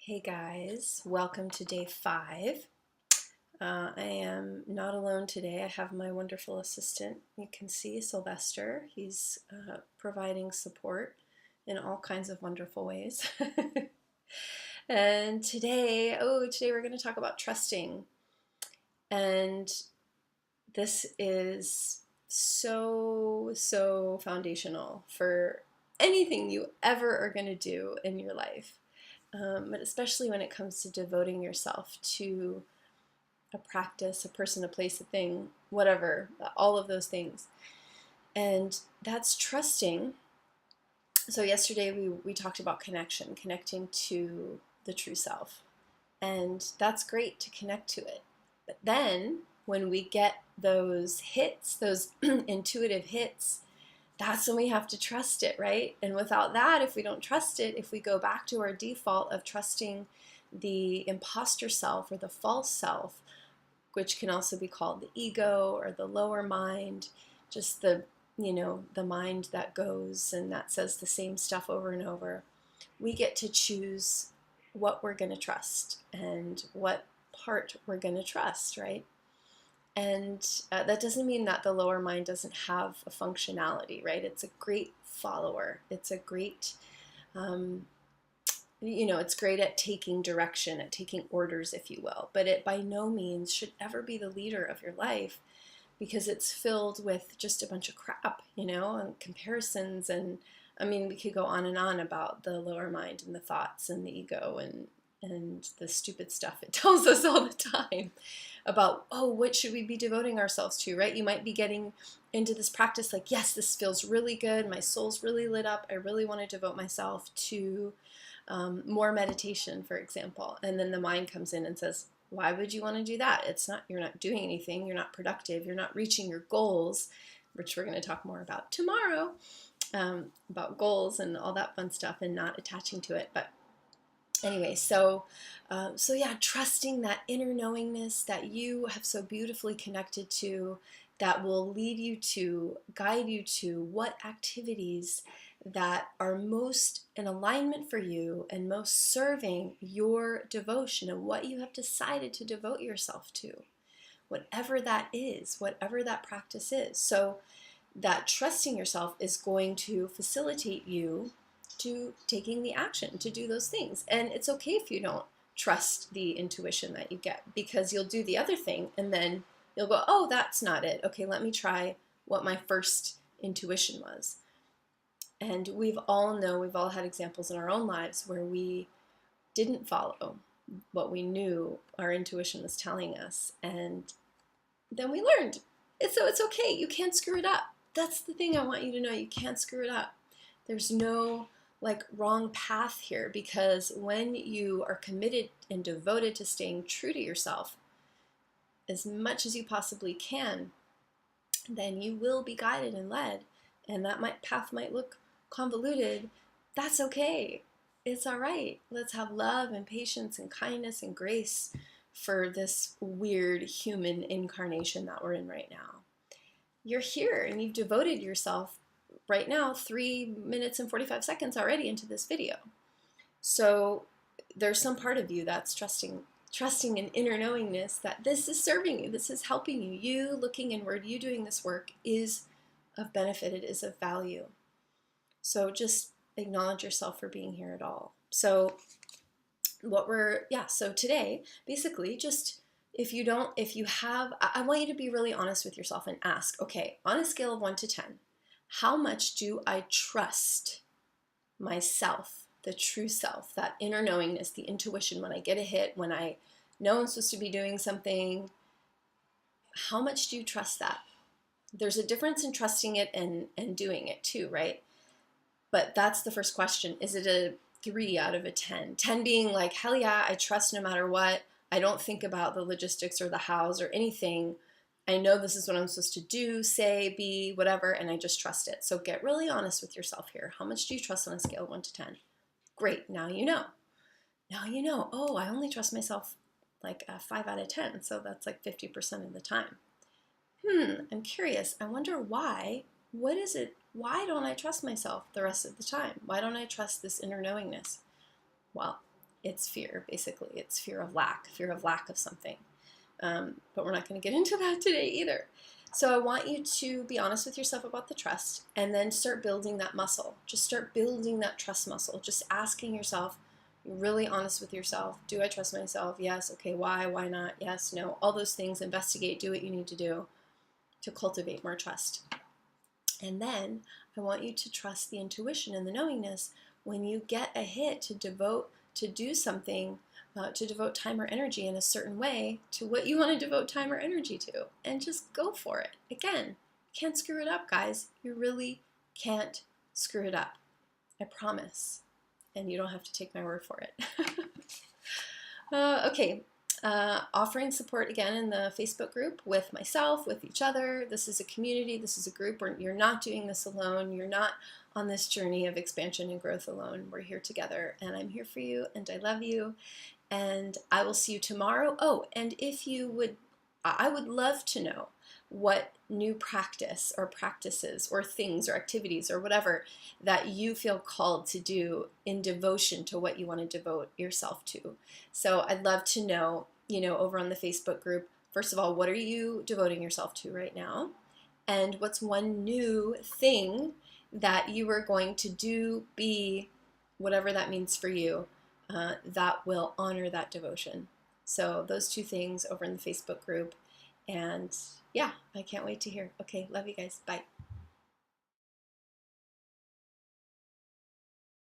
Hey guys, welcome to day 5. I am not alone today. I have my wonderful assistant. You can see Sylvester. He's providing support in all kinds of wonderful ways. And today we're going to talk about trusting. And this is so foundational for anything you ever are going to do in your life. But especially when it comes to devoting yourself to a practice, a person, a place, a thing, whatever, all of those things. And that's trusting. So yesterday we talked about connecting to the true self. And that's great to connect to it. But then when we get those hits, those intuitive hits, that's when we have to trust it, right? And without that, if we don't trust it, if we go back to our default of trusting the imposter self or the false self, which can also be called the ego or the lower mind, just the mind that goes and that says the same stuff over and over, we get to choose what we're going to trust and what part we're going to trust, right? And that doesn't mean that the lower mind doesn't have a functionality, right? It's a great follower. It's a great, it's great at taking direction, at taking orders, if you will. But it by no means should ever be the leader of your life because it's filled with just a bunch of crap, and comparisons. And I mean, we could go on and on about the lower mind and the thoughts and the ego and the stupid stuff it tells us all the time about, what should we be devoting ourselves to, right? You might be getting into this practice like, yes, this feels really good. My soul's really lit up. I really want to devote myself to more meditation, for example. And then the mind comes in and says, why would you want to do that? You're not doing anything. You're not productive. You're not reaching your goals, which we're going to talk more about tomorrow, about goals and all that fun stuff and not attaching to it. But anyway, so yeah, trusting that inner knowingness that you have so beautifully connected to, that will lead you to, guide you to what activities that are most in alignment for you and most serving your devotion and what you have decided to devote yourself to, whatever that is, whatever that practice is. So that trusting yourself is going to facilitate you to taking the action to do those things. And it's okay if you don't trust the intuition that you get, because you'll do the other thing and then you'll go, oh, that's not it. Okay, let me try what my first intuition was. And we've all had examples in our own lives where we didn't follow what we knew our intuition was telling us. And then we learned. It's okay. You can't screw it up. That's the thing I want you to know. You can't screw it up. There's no wrong path here, because when you are committed and devoted to staying true to yourself as much as you possibly can, then you will be guided and led. And that path might look convoluted. That's okay. It's all right. Let's have love and patience and kindness and grace for this weird human incarnation that we're in right now. You're here and you've devoted yourself right now 3 minutes and 45 seconds already into this video. So there's some part of you that's trusting an inner knowingness that this is serving you, this is helping you. You looking inward, you doing this work is of benefit, it is of value. So just acknowledge yourself for being here at all. So so today, basically, just I want you to be really honest with yourself and ask, okay, on a scale of 1 to 10, how much do I trust myself, the true self, that inner knowingness, the intuition, when I get a hit, when I know I'm supposed to be doing something? How much do you trust that? There's a difference in trusting it and doing it too, right? But that's the first question. Is it a 3 out of a 10? 10 being like, hell yeah, I trust no matter what. I don't think about the logistics or the hows or anything. I know this is what I'm supposed to do, say, be, whatever, and I just trust it. So get really honest with yourself here. How much do you trust on a scale of 1 to 10? Great, now you know. Now you know, I only trust myself like a 5 out of 10, so that's like 50% of the time. I'm curious. I wonder why. What is it? Why don't I trust myself the rest of the time? Why don't I trust this inner knowingness? Well, it's fear, basically. It's fear of lack of something. But we're not going to get into that today either. So I want you to be honest with yourself about the trust, and then start building that muscle. Just start building that trust muscle. Just asking yourself, really honest with yourself. Do I trust myself? Yes. Okay. Why? Why not? Yes. No. All those things. Investigate. Do what you need to do to cultivate more trust. And then I want you to trust the intuition and the knowingness when you get a hit to do something, to devote time or energy in a certain way to what you want to devote time or energy to, and just go for it. Again, you can't screw it up, guys. You really can't screw it up. I promise. And you don't have to take my word for it. Okay. Offering support again in the Facebook group with myself, with each other. This is a community. This is a group where you're not doing this alone. You're not on this journey of expansion and growth alone. We're here together, and I'm here for you, and I love you, and I will see you tomorrow. Oh, and if you would, I would love to know what new practice or practices or things or activities or whatever that you feel called to do in devotion to what you want to devote yourself to. So I'd love to know, over on the Facebook group, first of all, what are you devoting yourself to right now? And what's one new thing that you are going to do, be, whatever that means for you, that will honor that devotion. So those two things over in the Facebook group. And yeah, I can't wait to hear. Okay, love you guys. Bye.